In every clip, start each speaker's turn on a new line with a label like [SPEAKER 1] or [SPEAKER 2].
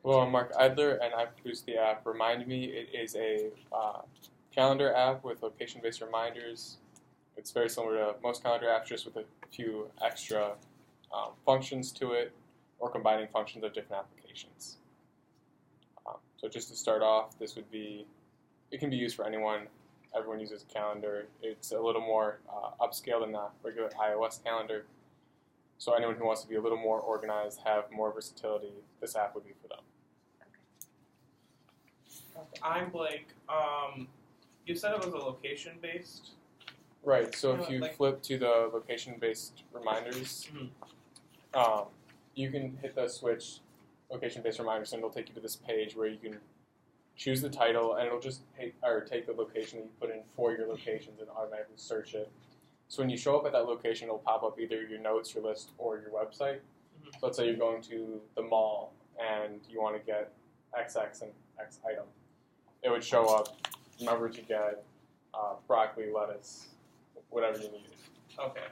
[SPEAKER 1] Well, I'm Mark Eidler, and I produced the app RemindMe. It is a calendar app with location-based reminders. It's very similar to most calendar apps, just with a few extra functions to it, or combining functions of different applications. So just to start off, it can be used for anyone. Everyone uses a calendar. It's a little more upscale than the regular iOS calendar. So anyone who wants to be a little more organized, have more versatility, this app would be for them.
[SPEAKER 2] Okay. I'm Blake. You said it was a location-based?
[SPEAKER 1] Right, so if you flip to the location-based reminders, you can hit the switch location-based reminders, and it'll take you to this page where you can choose the title, and it'll just take the location that you put in for your locations and automatically search it. So when you show up at that location, it'll pop up either your notes, your list, or your website. So let's say you're going to the mall, and you want to get XX and X item. It would show up, remember to get broccoli, lettuce, whatever you need.
[SPEAKER 2] Okay.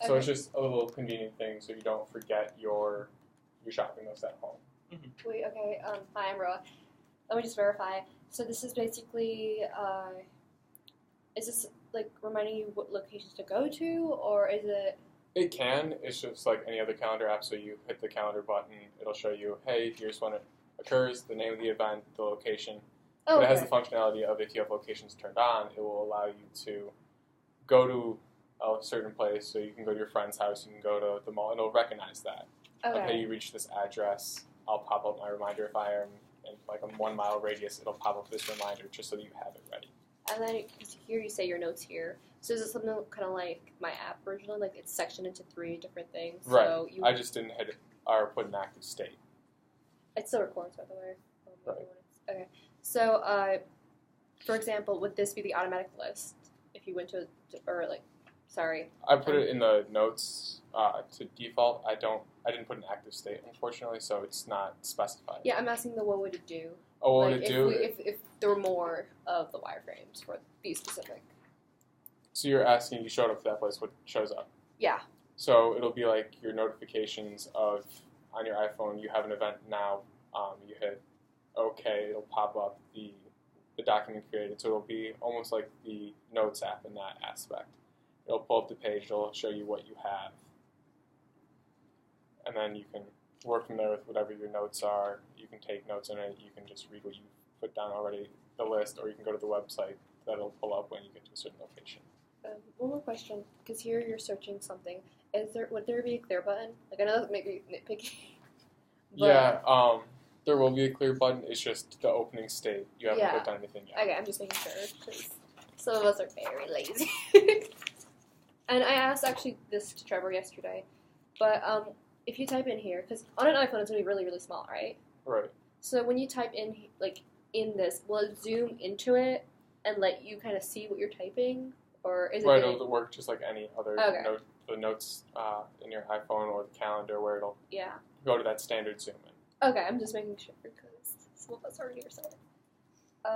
[SPEAKER 1] So it's just a little convenient thing so you don't forget your shopping list at home.
[SPEAKER 3] Wait, okay. Hi, I'm Roa. Let me just verify. So this is basically, is this like reminding you what locations to go to, or is it?
[SPEAKER 1] It can. It's just like any other calendar app. So you hit the calendar button, it'll show you, hey, here's when it occurs, the name of the event, the location.
[SPEAKER 3] Oh,
[SPEAKER 1] but it has the functionality of if you have locations turned on, it will allow you to go to a certain place. So you can go to your friend's house, you can go to the mall, and it'll recognize that. Okay, you reached this address. I'll pop up my reminder if I am in like a 1 mile radius. It'll pop up this reminder just so that you have it ready.
[SPEAKER 3] And then here you say your notes here. So is it something kind of like my app originally? Like it's sectioned into 3 different things.
[SPEAKER 1] Right.
[SPEAKER 3] So
[SPEAKER 1] I just didn't hit it or put an active state.
[SPEAKER 3] It still records, by the way.
[SPEAKER 1] Right.
[SPEAKER 3] Okay. So, for example, would this be the automatic list if you went to
[SPEAKER 1] I put it in the notes to default. I didn't put an active state, unfortunately, so it's not specified.
[SPEAKER 3] Yeah, I'm asking what would it do?
[SPEAKER 1] Oh, what would it do?
[SPEAKER 3] If there were more of the wireframes for these specific.
[SPEAKER 1] So you're asking, you showed up to that place, what shows up?
[SPEAKER 3] Yeah.
[SPEAKER 1] So it'll be like your notifications of, on your iPhone, you have an event now, you hit OK, it'll pop up the document created, so it'll be almost like the Notes app in that aspect. It'll pull up the page, it'll show you what you have. And then you can work from there with whatever your notes are. You can take notes in it, you can just read what you put down already, the list, or you can go to the website that'll pull up when you get to a certain location.
[SPEAKER 3] One more question, because here you're searching something. Would there be a clear button? Like I know that may be nitpicky.
[SPEAKER 1] Yeah, there will be a clear button. It's just the opening state. You haven't clicked on anything yet.
[SPEAKER 3] Okay, I'm just making sure, because some of us are very lazy. And I asked actually this to Trevor yesterday, but if you type in here, because on an iPhone it's going to be really, really small, right?
[SPEAKER 1] Right.
[SPEAKER 3] So when you type in, like, in this, will it zoom into it and let you kind of see what you're typing? Or is it
[SPEAKER 1] right, it'll work just like any other
[SPEAKER 3] okay.
[SPEAKER 1] The notes in your iPhone or the calendar where it'll go to that standard zoom in.
[SPEAKER 3] Okay, I'm just making sure because some of us are nearsighted. Do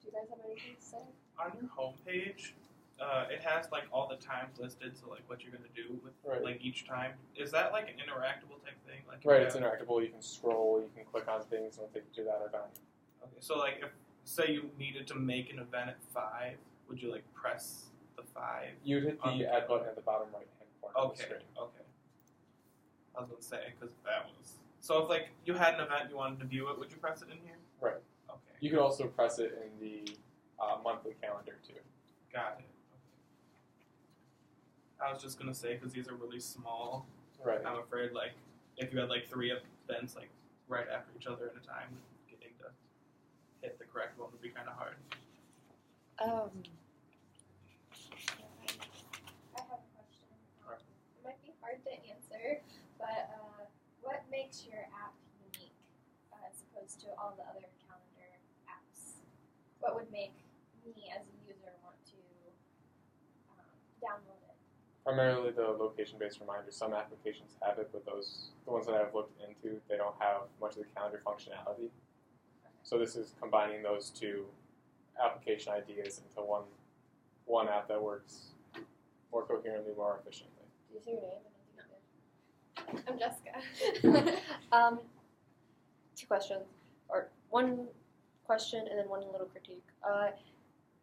[SPEAKER 3] you guys have anything to say?
[SPEAKER 2] On your homepage, it has like all the times listed, so like what you're gonna do with like each time. Is that like an interactable type thing? Like
[SPEAKER 1] it's interactable. You can scroll, you can click on things, and it'll take you to that event.
[SPEAKER 2] Okay, so like if say you needed to make an event at 5, would you like press the 5?
[SPEAKER 1] You'd hit the add button at the bottom right hand corner of the screen.
[SPEAKER 2] Okay. I was gonna say because that was. So if like you had an event you wanted to view it, would you press it in here?
[SPEAKER 1] Right.
[SPEAKER 2] Okay.
[SPEAKER 1] You could also press it in the monthly calendar too.
[SPEAKER 2] Got it. Okay. I was just gonna say because these are really small.
[SPEAKER 1] Right.
[SPEAKER 2] I'm afraid like if you had like 3 events like right after each other at a time, getting to hit the correct one would be kind of hard.
[SPEAKER 4] I have a question. It might be hard to answer, but what makes your app unique as opposed to all the other calendar apps? What would make me as a user want to download it?
[SPEAKER 1] Primarily the location-based reminders. Some applications have it, but the ones that I've looked into, they don't have much of the calendar functionality. So this is combining those 2 application ideas into one app that works more coherently, more efficiently.
[SPEAKER 3] Did you say your name?
[SPEAKER 4] I'm Jessica.
[SPEAKER 3] 2 questions, or 1 question and then 1 little critique.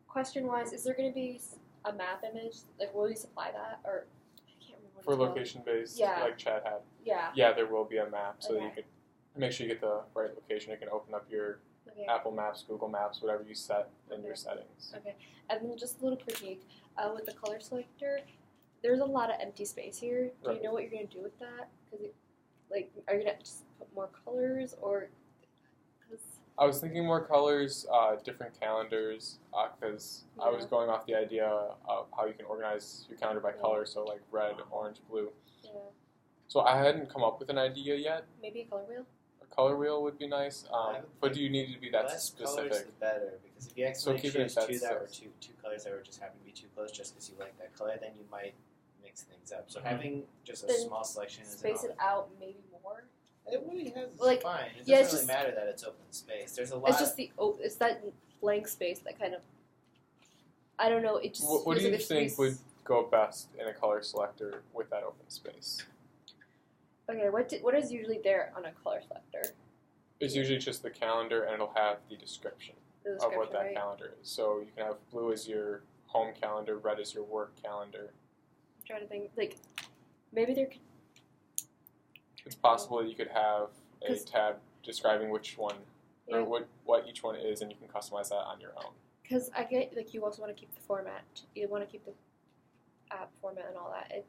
[SPEAKER 3] Question-wise, is there going to be a map image? Like, will you supply that? Or I can't remember what
[SPEAKER 1] For
[SPEAKER 3] it's called.
[SPEAKER 1] location-based,
[SPEAKER 3] Yeah.
[SPEAKER 1] like Chad had.
[SPEAKER 3] Yeah.
[SPEAKER 1] Yeah, there will be a map so that
[SPEAKER 3] Okay.
[SPEAKER 1] you could make sure you get the right location. You can open up your
[SPEAKER 3] Okay.
[SPEAKER 1] Apple Maps, Google Maps, whatever you set in your
[SPEAKER 3] Okay.
[SPEAKER 1] settings.
[SPEAKER 3] Okay. And then just a little critique. With the color selector, there's a lot of empty space here. Do you
[SPEAKER 1] Right.
[SPEAKER 3] know what you're going to do with that? Because, like, are you going to just put more colors or? Cause,
[SPEAKER 1] I was thinking more colors, different calendars, because I was
[SPEAKER 3] Yeah.
[SPEAKER 1] going off the idea of how you can organize your calendar by
[SPEAKER 3] Yeah.
[SPEAKER 1] color, so like red, orange, blue.
[SPEAKER 3] yeah.
[SPEAKER 1] So I hadn't come up with an idea yet.
[SPEAKER 3] Maybe a color wheel.
[SPEAKER 1] A color wheel would be nice,
[SPEAKER 5] I would
[SPEAKER 1] but
[SPEAKER 5] think
[SPEAKER 1] do you need to be that
[SPEAKER 5] less colors
[SPEAKER 1] specific?
[SPEAKER 5] the better, because if you accidentally
[SPEAKER 1] keep it
[SPEAKER 5] choose
[SPEAKER 1] at
[SPEAKER 5] two that were
[SPEAKER 1] six.
[SPEAKER 5] two colors that were just happen to be too close just because you like that color, then you might mix things up. So
[SPEAKER 1] Mhm.
[SPEAKER 5] having just a
[SPEAKER 3] Then
[SPEAKER 5] small selection is
[SPEAKER 3] Space it out maybe more.
[SPEAKER 5] It really has
[SPEAKER 3] Like,
[SPEAKER 5] fine. It
[SPEAKER 3] yeah,
[SPEAKER 5] doesn't
[SPEAKER 3] it's
[SPEAKER 5] really
[SPEAKER 3] just-
[SPEAKER 5] matter that it's open space. There's a lot.
[SPEAKER 3] It's just it's that blank space that kind of. I don't know. It just.
[SPEAKER 1] What do
[SPEAKER 3] feels
[SPEAKER 1] you
[SPEAKER 3] like it should
[SPEAKER 1] think
[SPEAKER 3] be
[SPEAKER 1] would go best in a color selector with that open space?
[SPEAKER 3] Okay, what is usually there on a color selector?
[SPEAKER 1] It's usually just the calendar, and it'll have the description
[SPEAKER 3] The
[SPEAKER 1] of what
[SPEAKER 3] description,
[SPEAKER 1] that
[SPEAKER 3] right?
[SPEAKER 1] calendar is. So you can have blue as your home calendar, red as your work calendar.
[SPEAKER 3] I'm trying to think. Like, maybe there could.
[SPEAKER 1] It's possible that you could have a
[SPEAKER 3] 'Cause-
[SPEAKER 1] tab describing which one
[SPEAKER 3] Yeah.
[SPEAKER 1] or what each one is, and you can customize that on your own.
[SPEAKER 3] Because I get, like, you also want to keep the format. You want to keep the app format and all that. I'm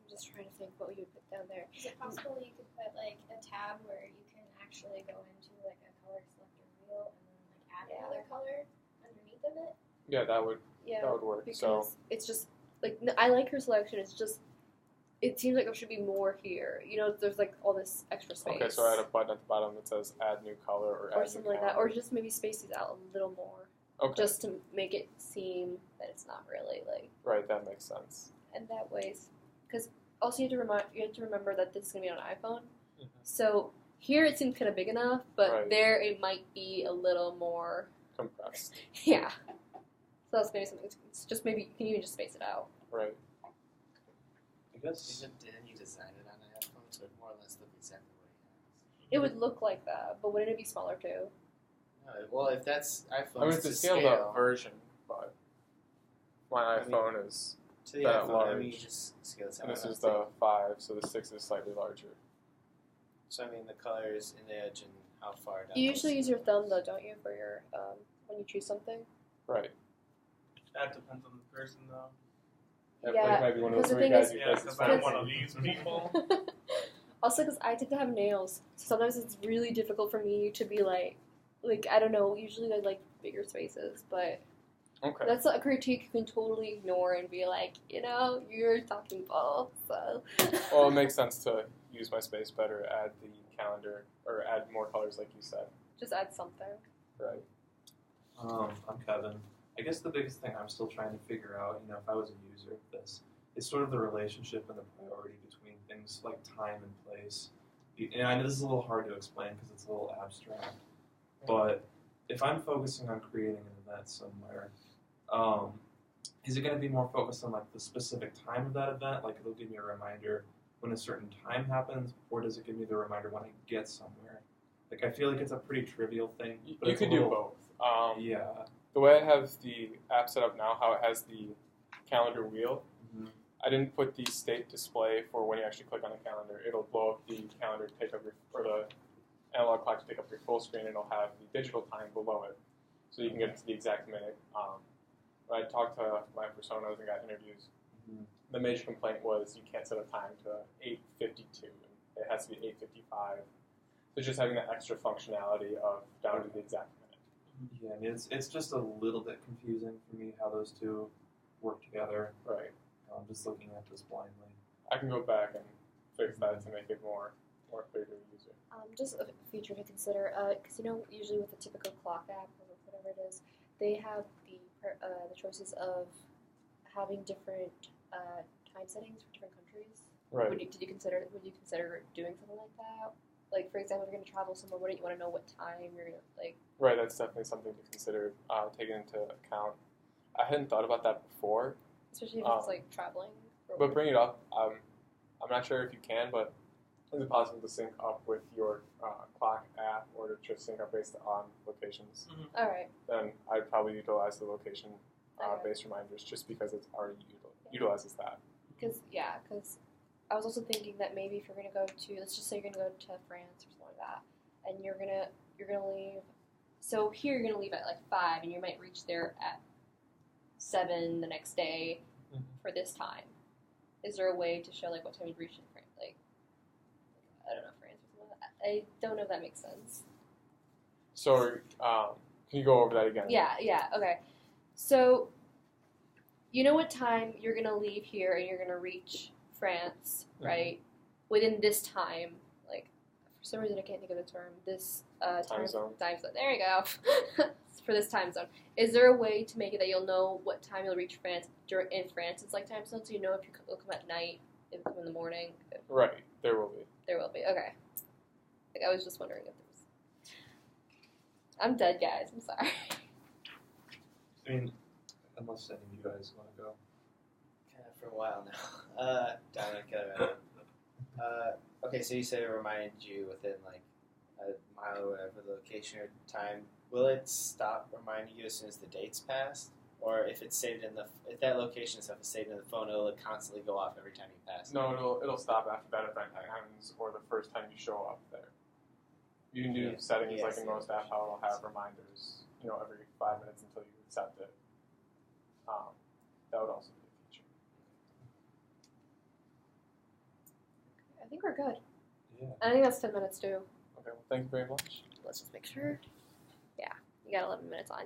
[SPEAKER 3] just trying to think what you would put down there.
[SPEAKER 4] Is it possible you could put like a tab where you can actually go into like a color selector wheel and then like add
[SPEAKER 3] Yeah.
[SPEAKER 4] another color underneath of it?
[SPEAKER 1] Yeah, that would
[SPEAKER 3] Yeah,
[SPEAKER 1] work.
[SPEAKER 3] because
[SPEAKER 1] So
[SPEAKER 3] it's just, like, I like her selection. It's just, it seems like there should be more here. You know, there's, like, all this extra space.
[SPEAKER 1] okay, so add a button at the bottom that says "Add new color" or "Add
[SPEAKER 3] or
[SPEAKER 1] new
[SPEAKER 3] something like that.
[SPEAKER 1] calendar.
[SPEAKER 3] Or just maybe space these out a little more.
[SPEAKER 1] Okay,
[SPEAKER 3] Just to make it seem that it's not really, like,
[SPEAKER 1] right, that makes sense.
[SPEAKER 3] and that ways. Because also you have to remember that this is going to be on an iPhone.
[SPEAKER 1] Mhm.
[SPEAKER 3] So here it seems kind of big enough, but
[SPEAKER 1] Right.
[SPEAKER 3] there it might be a little more,
[SPEAKER 1] Compressed,
[SPEAKER 3] yeah. So that's maybe something. It's just maybe you can even just space it out.
[SPEAKER 1] right?
[SPEAKER 6] I guess
[SPEAKER 5] Didn't you design it on an iPhone, so it more or less look exactly what he
[SPEAKER 3] It would look like that, but wouldn't it be smaller too?
[SPEAKER 5] has? No, well, if that's iPhone,
[SPEAKER 1] I mean, it's a
[SPEAKER 5] to
[SPEAKER 1] scaled
[SPEAKER 5] scale,
[SPEAKER 1] up version, but my
[SPEAKER 5] I mean,
[SPEAKER 1] iPhone is,
[SPEAKER 5] to the
[SPEAKER 1] that
[SPEAKER 5] iPhone, I mean, you
[SPEAKER 1] large.
[SPEAKER 5] just scale this out.
[SPEAKER 1] and this
[SPEAKER 5] I
[SPEAKER 1] is
[SPEAKER 5] think.
[SPEAKER 1] the 5, so the 6 is slightly larger.
[SPEAKER 5] So I mean, the colors in the edge and how far down.
[SPEAKER 3] You usually use your thumb though, don't you, for your when you choose something?
[SPEAKER 1] Right.
[SPEAKER 2] That depends on the person, though.
[SPEAKER 3] Yeah,
[SPEAKER 1] might be one of
[SPEAKER 3] because
[SPEAKER 1] those
[SPEAKER 3] the
[SPEAKER 1] 3
[SPEAKER 3] thing
[SPEAKER 1] guys
[SPEAKER 3] is-
[SPEAKER 1] who
[SPEAKER 2] Yeah,
[SPEAKER 1] does
[SPEAKER 2] because
[SPEAKER 1] this
[SPEAKER 2] I don't
[SPEAKER 1] fancy.
[SPEAKER 2] want to these people.
[SPEAKER 3] Also, because I tend to have nails, so sometimes it's really difficult for me to be like I don't know. Usually I like bigger spaces, but
[SPEAKER 1] Okay.
[SPEAKER 3] that's a critique you can totally ignore and be like, you're talking ball. So.
[SPEAKER 1] Well, it makes sense to use my space better, add the calendar, or add more colors like you said.
[SPEAKER 3] Just add something.
[SPEAKER 1] Right.
[SPEAKER 6] I'm Kevin. I guess the biggest thing I'm still trying to figure out, if I was a user of this, is sort of the relationship and the priority between things like time and place. And I know this is a little hard to explain because it's a little abstract, but if I'm focusing on creating an event somewhere, is it going to be more focused on like the specific time of that event? Like it'll give me a reminder when a certain time happens, or does it give me the reminder when I get somewhere? Like I feel like it's a pretty trivial thing. But
[SPEAKER 1] You
[SPEAKER 6] it's a
[SPEAKER 1] could do
[SPEAKER 6] little-
[SPEAKER 1] both.
[SPEAKER 6] Yeah.
[SPEAKER 1] The way I have the app set up now, how it has the calendar wheel,
[SPEAKER 6] Mhm.
[SPEAKER 1] I didn't put the state display for when you actually click on the calendar. It'll blow up the calendar to take up or the analog clock to take up your full screen, and it'll have the digital time below it, so you can get to the exact minute. When I talked to my personas and got interviews,
[SPEAKER 6] Mhm.
[SPEAKER 1] the major complaint was you can't set a time to 8:52, and it has to be 8:55. So just having that extra functionality of down to the exact minute.
[SPEAKER 6] Yeah, I mean, it's just a little bit confusing for me how those two work together.
[SPEAKER 1] Right.
[SPEAKER 6] I'm just looking at this blindly.
[SPEAKER 1] I can go back and fix that to make it more clear to the user.
[SPEAKER 3] Just a feature to consider, because usually with a typical clock app or whatever it is, they have the choices of having different time settings for different countries.
[SPEAKER 1] Right.
[SPEAKER 3] Would you consider doing something like that? Like, for example, if you're going to travel somewhere, wouldn't you want to know what time you're going to,
[SPEAKER 1] Right, that's definitely something to consider, taking into account. I hadn't thought about that before,
[SPEAKER 3] especially if it's, traveling? Or
[SPEAKER 1] but bring it up. I'm not sure if you can, but Is it possible to sync up with your clock app or to just sync up based on locations?
[SPEAKER 3] All right.
[SPEAKER 1] Then I'd probably utilize the location
[SPEAKER 3] Okay.
[SPEAKER 1] based reminders just because it's already utilizes that.
[SPEAKER 3] Because I was also thinking that maybe if you're gonna go to, let's just say you're gonna go to France or something like that, and you're gonna leave. So here you're gonna leave at like 5, and you might reach there at 7 the next day for this time. Is there a way to show like what time you reached in France? Like I don't know, France or something like that. I don't know if that makes sense.
[SPEAKER 1] So can you go over that again?
[SPEAKER 3] Yeah, okay. So you know what time you're gonna leave here and you're gonna reach France, right? Within this time, like for some reason I can't think of the term. This
[SPEAKER 1] Time zone.
[SPEAKER 3] There you go. For this time zone, is there a way to make it that you'll know what time you'll reach France in France? It's like time zone, so you know if you'll come at night, if you come in the morning.
[SPEAKER 1] Right, there will be.
[SPEAKER 3] There will be. Okay. Like I was just wondering if there was. I'm dead, guys. I'm sorry.
[SPEAKER 6] I mean, unless any of you guys want to go.
[SPEAKER 5] Kind of for a while now. Down in Canada. Okay, so you said it reminded you within like a mile or whatever the location or time. Will it stop reminding you as soon as the date's passed? Or if it's saved if that location stuff is saved in the phone, it'll constantly go off every time you pass?
[SPEAKER 1] No, it'll stop after that event ends or the first time you show up there. You can do settings like in most apps how it'll have reminders, every 5 minutes until you accept it. That would also be a feature.
[SPEAKER 3] I think we're good.
[SPEAKER 6] Yeah.
[SPEAKER 3] I think that's 10 minutes too.
[SPEAKER 1] Okay, well, thank you very much.
[SPEAKER 3] Let's just make sure. Yeah, you got 11 minutes on.